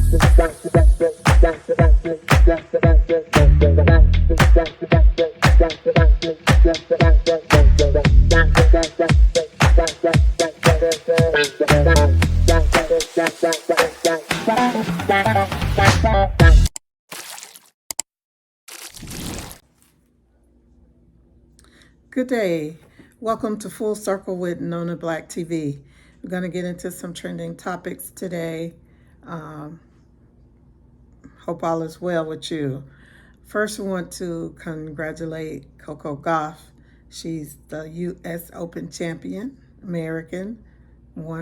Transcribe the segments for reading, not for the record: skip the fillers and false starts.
Good day. Welcome to Full Circle with Nona Black TV. We're going to get into some trending topics today. Um, Hope all is well with you. First, we want to congratulate Coco Gauff. She's the U.S. Open champion, American,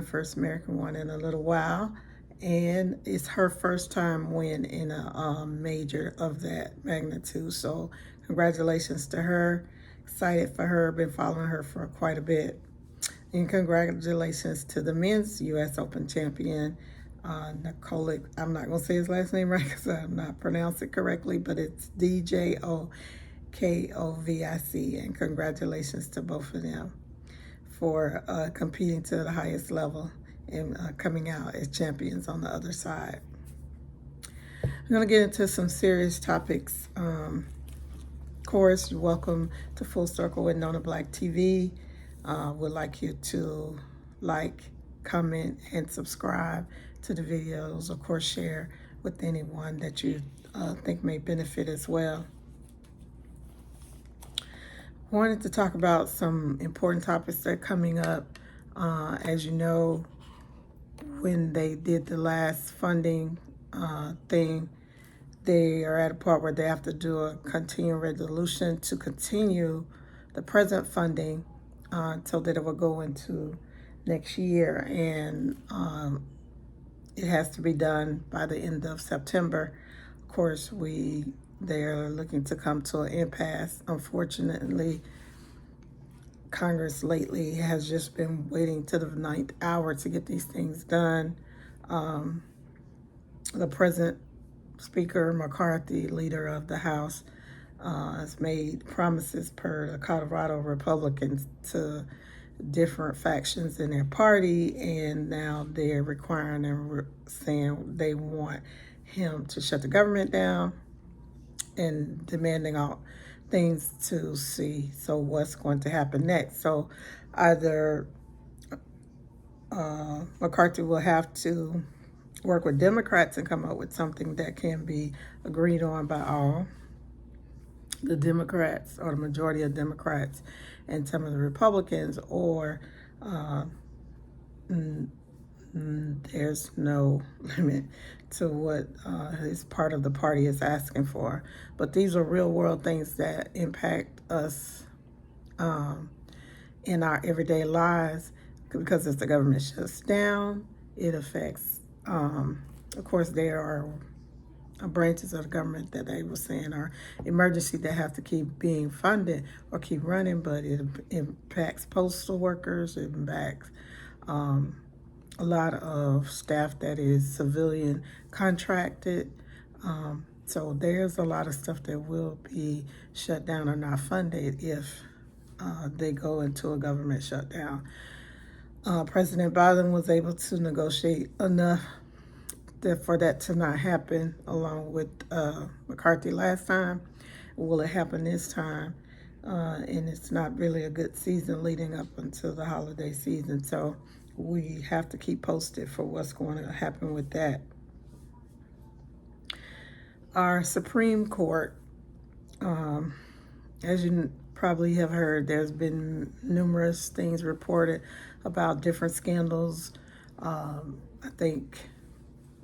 first American one in a little while. And it's her first time win in a major of that magnitude. So, congratulations to her. Excited for her. Been following her for quite a bit. And congratulations to the men's U.S. Open champion, Nikolic. I'm not going to say his last name right because I'm not pronouncing it correctly, but it's Djokovic. And congratulations to both of them for competing to the highest level and coming out as champions on the other side. I'm going to get into some serious topics. Of course, welcome to Full Circle with Nona Black TV. Would like you to like, comment, and subscribe to the videos. Of course, share with anyone that you think may benefit as well. Wanted to talk about some important topics that are coming up. As you know, when they did the last funding thing, they are at a part where they have to do a continuing resolution to continue the present funding so that it will go into next year. And it has to be done by the end of September. Of course, they're looking to come to an impasse. Unfortunately, Congress lately has just been waiting to the ninth hour to get these things done. The present Speaker McCarthy, leader of the House, has made promises per the Colorado Republicans to different factions in their party, and now they're requiring and saying they want him to shut the government down and demanding all things to see what's going to happen next. So either McCarthy will have to work with Democrats and come up with something that can be agreed on by all the Democrats or the majority of Democrats and some of the Republicans, or there's no limit to what his part of the party is asking for. But these are real world things that impact us in our everyday lives, because if the government shuts down, it affects, of course, there are branches of the government that they were saying are emergency that have to keep being funded or keep running, but it impacts postal workers, it impacts a lot of staff that is civilian contracted. So there's a lot of stuff that will be shut down or not funded if they go into a government shutdown. President Biden was able to negotiate enough for that to not happen, along with McCarthy last time. Will it happen this time? And it's not really a good season leading up until the holiday season. So we have to keep posted for what's going to happen with that. Our Supreme Court, as you probably have heard, there's been numerous things reported about different scandals. I think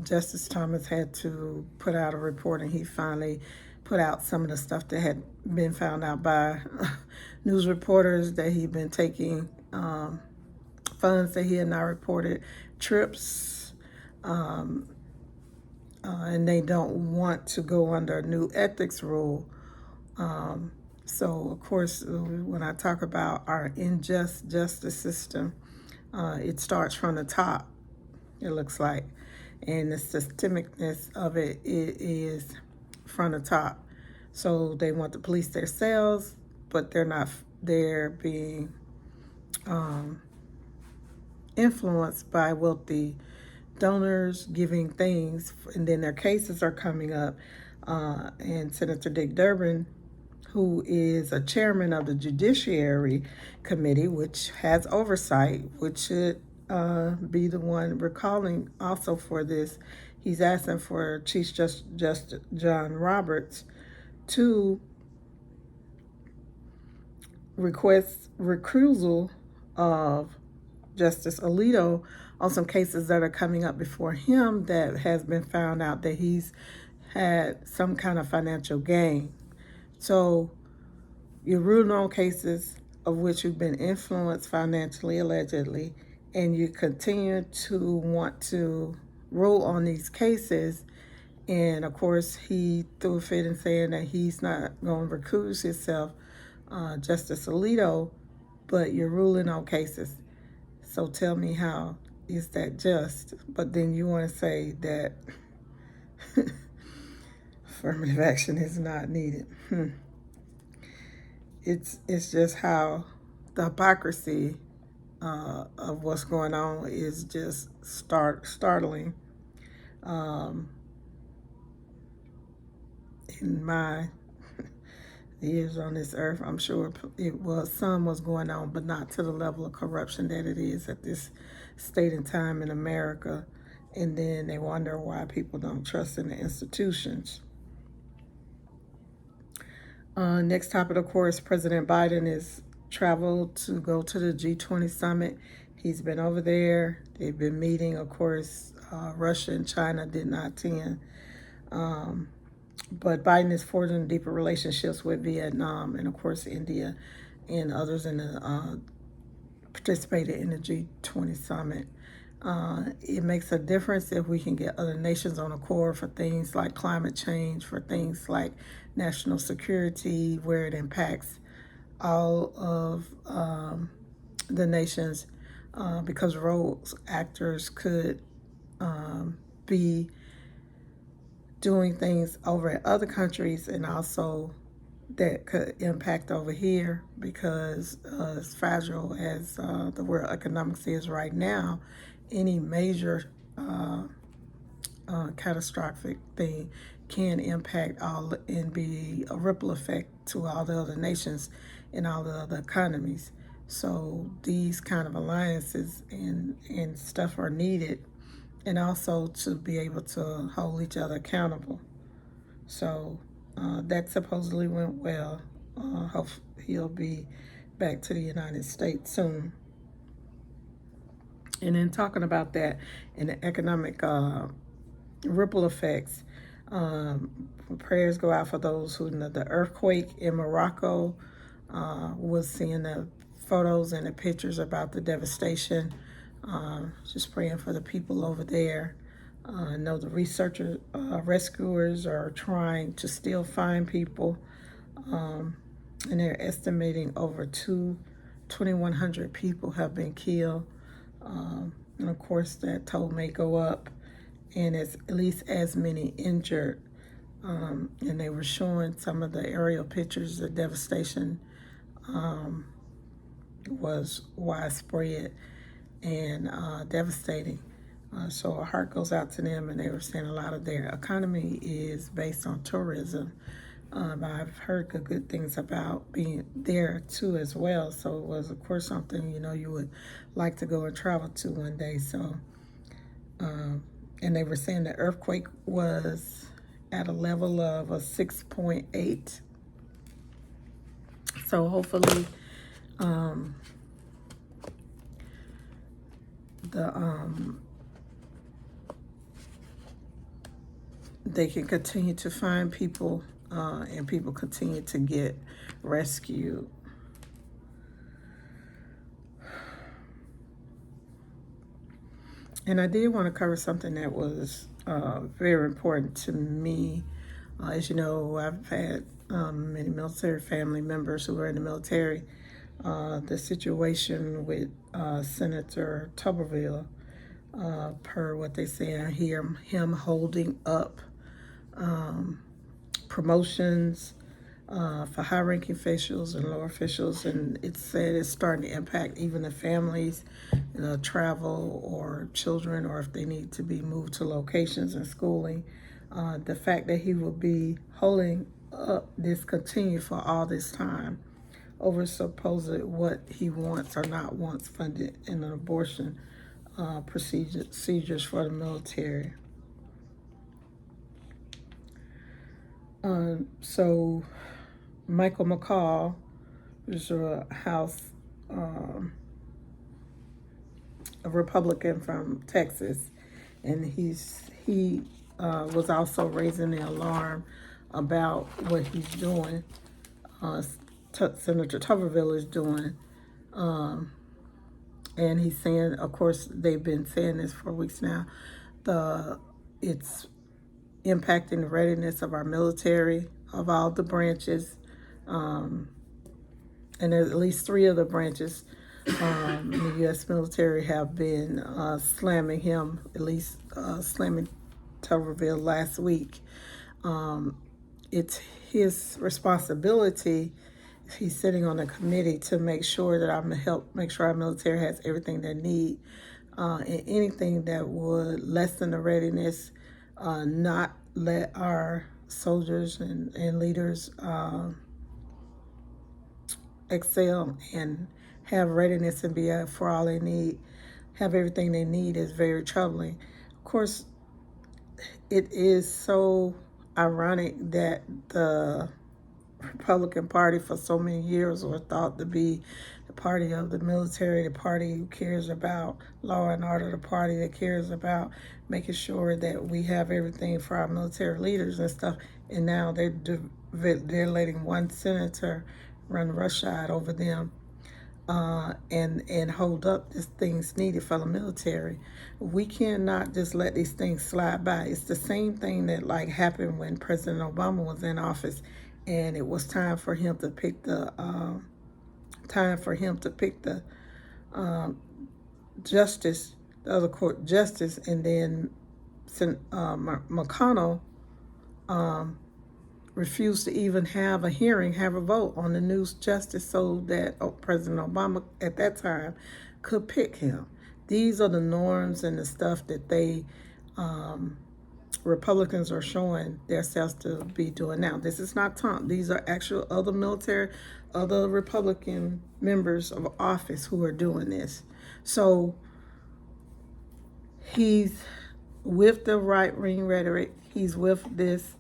Justice Thomas had to put out a report, and he finally put out some of the stuff that had been found out by news reporters, that he'd been taking funds that he had not reported, trips, and they don't want to go under a new ethics rule. So, of course, when I talk about our unjust justice system, it starts from the top, it looks like. And the systemicness of it is from the top. So they want to police themselves, but they're being influenced by wealthy donors giving things, and then their cases are coming up. And Senator Dick Durbin, who is a chairman of the Judiciary Committee, which has oversight, which should be the one recalling also for this. He's asking for Chief Justice John Roberts to request recusal of Justice Alito on some cases that are coming up before him that has been found out that he's had some kind of financial gain. So you're ruling on cases of which you've been influenced financially, allegedly, and you continue to want to rule on these cases. And of course, he threw a fit in saying that he's not going to recuse himself, Justice Alito, but you're ruling on cases. So tell me, how is that just? But then you want to say that affirmative action is not needed. It's just how the hypocrisy of what's going on is just startling. In my years on this earth, I'm sure some was going on, but not to the level of corruption that it is at this state and time in America. And then they wonder why people don't trust in the institutions. Next topic, of course, President Biden is traveled to go to the G20 summit. He's been over there. They've been meeting. Of course, Russia and China did not attend. But Biden is forging deeper relationships with Vietnam and, of course, India and others in the participated in the G20 summit. It makes a difference if we can get other nations on accord for things like climate change, for things like national security, where it impacts all of the nations, because role actors could be doing things over in other countries, and also that could impact over here, because as fragile as the world economics is right now, any major catastrophic thing can impact all and be a ripple effect to all the other nations and all the other economies. So these kind of alliances and stuff are needed, and also to be able to hold each other accountable. So that supposedly went well. Hope he'll be back to the United States soon. And then talking about that and the economic ripple effects, prayers go out for those who know the earthquake in Morocco. Was seeing the photos and the pictures about the devastation. Just praying for the people over there. I know the rescuers are trying to still find people, and they're estimating over 2,100 people have been killed. And of course, that toll may go up, and it's at least as many injured. And they were showing some of the aerial pictures. The devastation was widespread and devastating. So our heart goes out to them, and they were saying a lot of their economy is based on tourism. I've heard good things about being there too as well. So it was, of course, something you would like to go and travel to one day. So, and they were saying the earthquake was at a level of a 6.8. So hopefully, they can continue to find people, and people continue to get rescued. And I did want to cover something that was very important to me. As you know, I've had many military family members who are in the military. The situation with Senator Tuberville, per what they say, I hear him holding up promotions, for high-ranking officials and lower officials, and it said it's starting to impact even the families, travel or children, or if they need to be moved to locations and schooling. The fact that he will be holding up this continue for all this time over supposed what he wants or not wants funded in an abortion procedures for the military. So Michael McCall, who's a House a Republican from Texas, and he was also raising the alarm about what he's doing. Senator Tuberville is doing, and he's saying, of course, they've been saying this for weeks now. It's impacting the readiness of our military, of all the branches, and at least 3 of the branches in the U.S. military have been slamming him, at least slamming Tuberville last week. It's his responsibility. He's sitting on a committee to make sure that make sure our military has everything they need, and anything that would lessen the readiness, not let our soldiers and leaders excel and have readiness and be for all they need, have everything they need, is very troubling. Of course, it is so ironic that the Republican Party for so many years was thought to be the party of the military, the party who cares about law and order, the party that cares about making sure that we have everything for our military leaders and stuff. And now they're letting one senator run roughshod over them and hold up these things needed for the military. We cannot just let these things slide by. It's the same thing that happened when President Obama was in office, and it was time for him to pick the justice, the other court justice, and then McConnell refused to even have a hearing, have a vote on the new justice so that President Obama at that time could pick him. These are the norms and the stuff that they Republicans are showing themselves to be doing now. This is not Trump. These are actual other Republican members of office who are doing this. So he's with the right-wing rhetoric. He's with this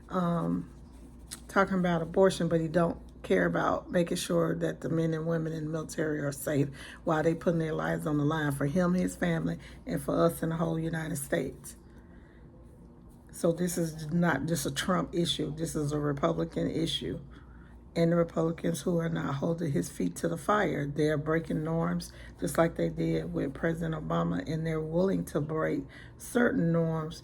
talking about abortion, but he don't care about making sure that the men and women in the military are safe while they putting their lives on the line for him, his family, and for us in the whole United States. So this is not just a Trump issue. This is a Republican issue. And the Republicans who are not holding his feet to the fire, they're breaking norms just like they did with President Obama, and they're willing to break certain norms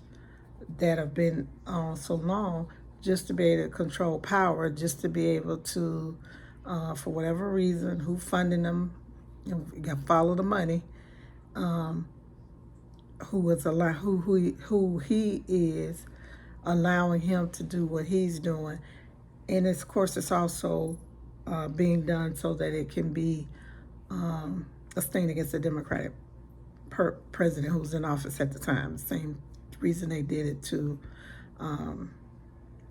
that have been on so long just to be able to control power, just to be able to, for whatever reason, who funding them, you got to follow the money, who he is allowing him to do what he's doing. And of course, it's also being done so that it can be a stain against the Democratic president who was in office at the time. The same reason they did it to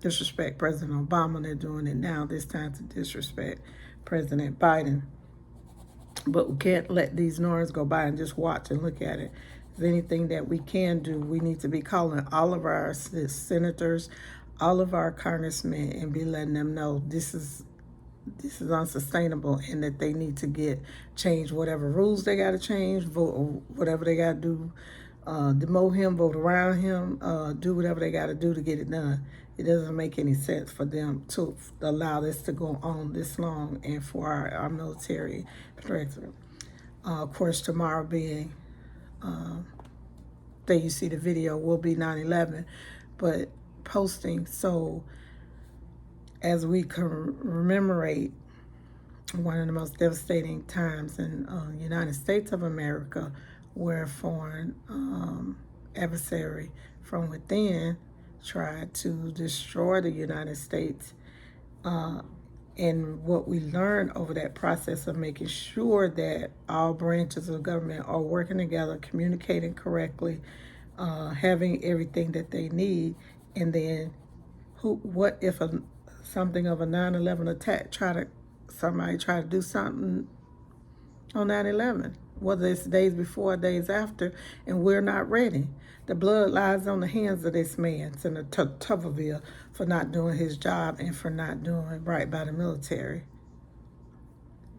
disrespect President Obama, they're doing it now, this time to disrespect President Biden. But we can't let these norms go by and just watch and look at it. If there's anything that we can do, we need to be calling all of our senators, all of our congressmen, and be letting them know this is unsustainable, and that they need to change whatever rules they got to change, vote whatever they got to do, demote him, vote around him, do whatever they got to do to get it done. It doesn't make any sense for them to allow this to go on this long, and for our military director. Of course, tomorrow being, that you see the video, will be 9/11, but posting. So as we commemorate one of the most devastating times in the United States of America, where a foreign adversary from within tried to destroy the United States, And what we learned over that process of making sure that all branches of government are working together, communicating correctly, having everything that they need, and then what if something of a 9/11 attack somebody try to do something on 9/11, whether it's days before or days after, and we're not ready. The blood lies on the hands of this man, Senator Tuberville, for not doing his job and for not doing right by the military.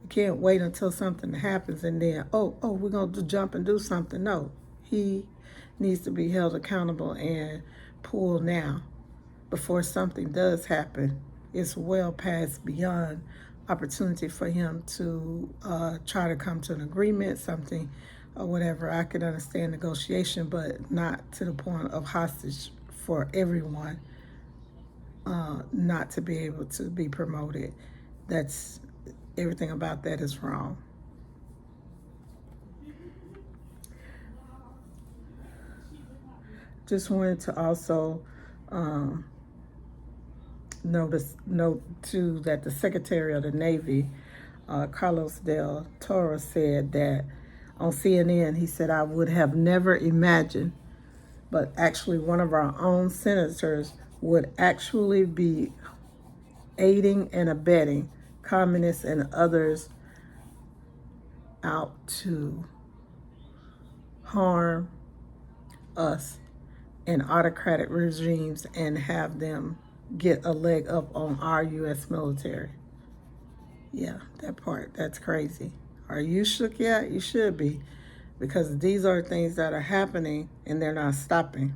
You can't wait until something happens and then, we're going to jump and do something. No, he needs to be held accountable and pulled now before something does happen. It's well past beyond opportunity for him to try to come to an agreement, something or whatever. I could understand negotiation, but not to the point of hostage for everyone not to be able to be promoted. That's everything about that is wrong. Just wanted to also note too that the Secretary of the Navy, Carlos del Toro, said that on CNN, he said, "I would have never imagined, but actually one of our own senators would actually be aiding and abetting communists and others out to harm us in autocratic regimes and have them get a leg up on our U.S. military." Yeah, that part, that's crazy. Are you shook yet? You should be, because these are things that are happening and they're not stopping.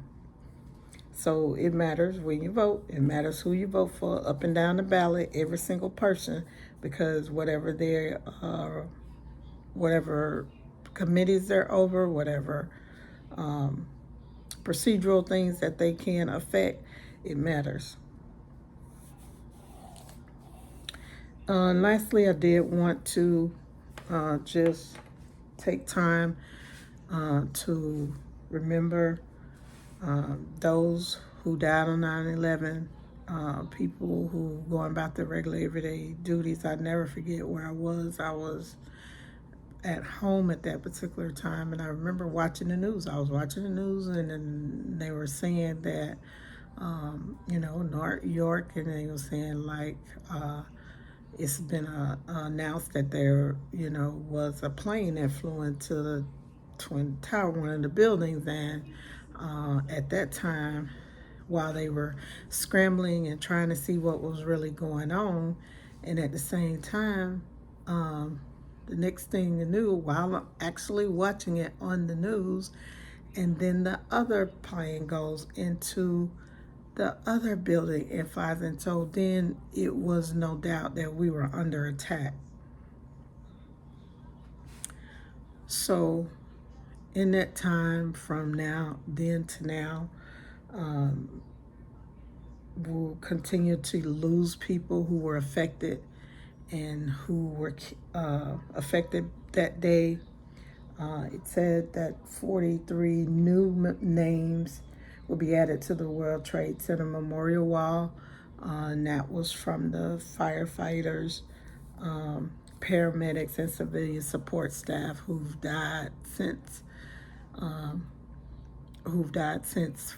So it matters when you vote. It matters who you vote for up and down the ballot, every single person, because whatever committees they're over, whatever procedural things that they can affect, it matters. Lastly, I did want to just take time to remember those who died on 9/11, people who going about their regular everyday duties. I never forget where I was. I was at home at that particular time, and I remember watching the news. I was watching the news, and then they were saying that, New York, and they were saying like, it's been announced that there, was a plane that flew into the Twin Tower, one of the buildings, and at that time, while they were scrambling and trying to see what was really going on, and at the same time, the next thing you knew, while I'm actually watching it on the news, and then the other plane goes into the other building and flies, and so then it was no doubt that we were under attack. So in that time from then to now, we'll continue to lose people who were affected and who were affected that day. It said that 43 new names will be added to the World Trade Center Memorial Wall, and that was from the firefighters, paramedics, and civilian support staff who've died since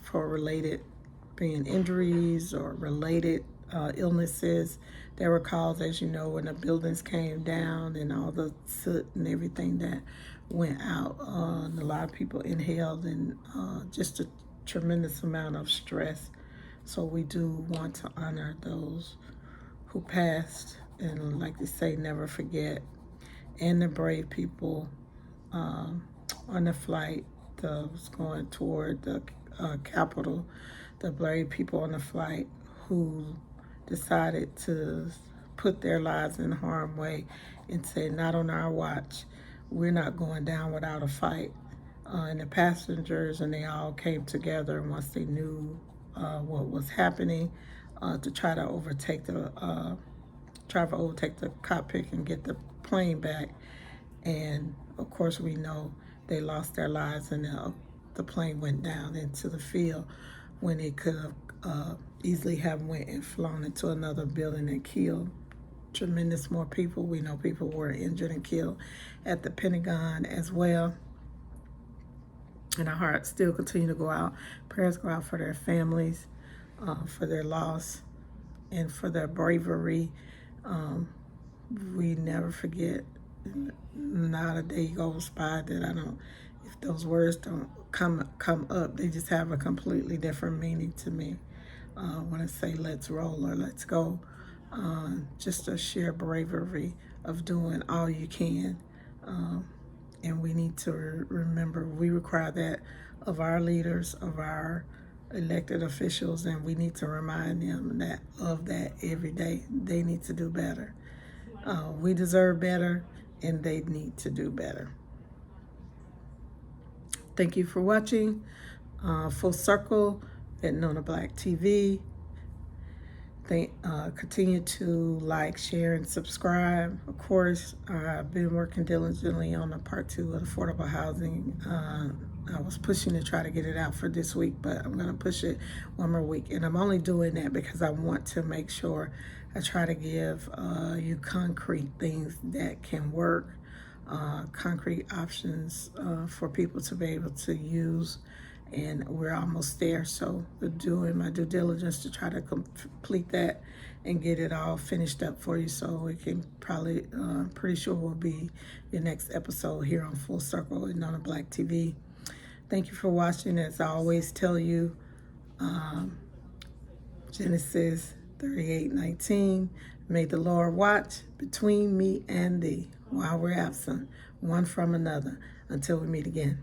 for related being injuries or related illnesses that were caused, as you know, when the buildings came down and all the soot and everything that went out. And a lot of people inhaled, and just a tremendous amount of stress. So we do want to honor those who passed, and like they say, never forget. And the brave people on the flight that was going toward the Capitol, the brave people on the flight who decided to put their lives in harm's way and say, not on our watch, we're not going down without a fight. And the passengers, and they all came together once they knew what was happening, to try to overtake the cockpit and get the plane back. And of course, we know they lost their lives, and the plane went down into the field when it could have easily have went and flown into another building and killed tremendous more people. We know people were injured and killed at the Pentagon as well. And our hearts still continue to go out. Prayers go out for their families, for their loss, and for their bravery. We never forget. Not a day goes by that I don't, if those words don't come up, they just have a completely different meaning to me. When I say let's roll or let's go, just a sheer bravery of doing all you can. And we need to remember we require that of our leaders, of our elected officials, and we need to remind them of that every day. They need to do better. We deserve better, and they need to do better. Thank you for watching Full Circle at Nona Black TV. Continue to like, share, and subscribe. Of course, I've been working diligently on the part 2 of affordable housing. I was pushing to try to get it out for this week, but I'm going to push it one more week. And I'm only doing that because I want to make sure I try to give you concrete things that can work, concrete options for people to be able to use. And we're almost there, so we're doing my due diligence to try to complete that and get it all finished up for you, so it can probably, pretty sure will be your next episode here on Full Circle and Nona Black TV. Thank you for watching. As I always tell you, Genesis 38:19, may the Lord watch between me and thee while we're absent, one from another, until we meet again.